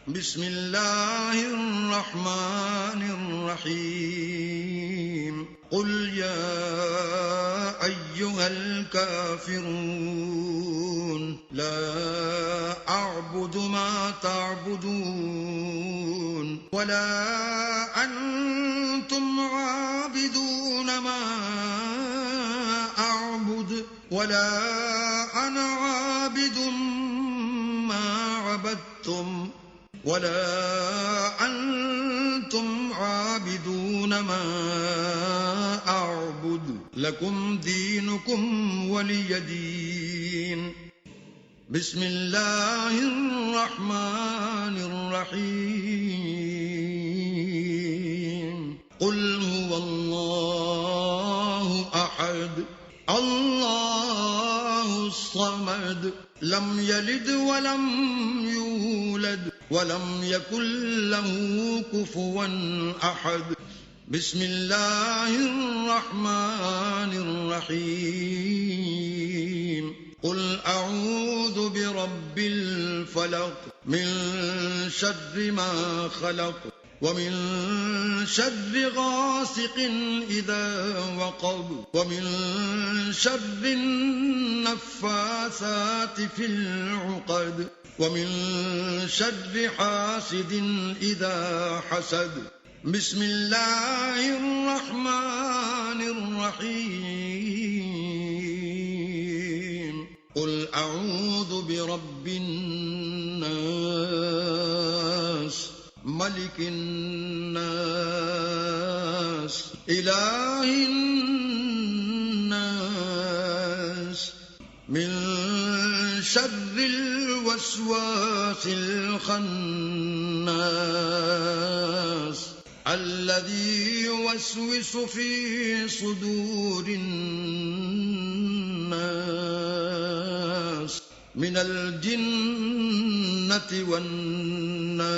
بسم الله الرحمن الرحيم قل يا أيها الكافرون لا أعبد ما تعبدون ولا أنتم عابدون ما أعبد ولا أنا عابد ما عبدتم ولا أنتم عابدون ما أعبد لكم دينكم ولي دين. بسم الله الرحمن الرحيم قل هو الله أحد الله الصمد لم يلد ولم يولد ولم يكن له كفوا أحد. بسم الله الرحمن الرحيم قل أعوذ برب الفلق من شر ما خلق ومن شر غاسق إذا وقب ومن شر النفاثات في العقد ومن شر حاسد إذا حسد. بسم الله الرحمن الرحيم قل أعوذ برب الناس ملك الناس إله الناس من شر الوسواس الخناس الذي يوسوس في صدور الناس من الجنة والناس.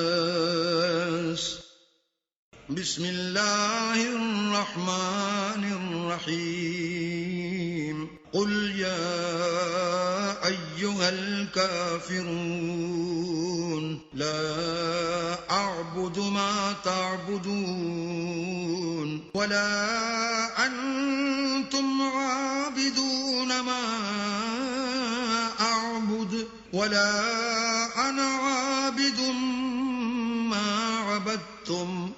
بسم الله الرحمن الرحيم قل يا أيها الكافرون لا أعبد ما تعبدون ولا أنتم عابدون ما أعبد ولا أنا عابد ما عبدتم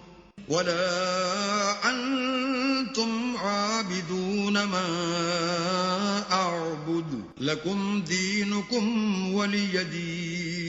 ولا أنتم عابدون ما أعبد لكم دينكم ولي دين.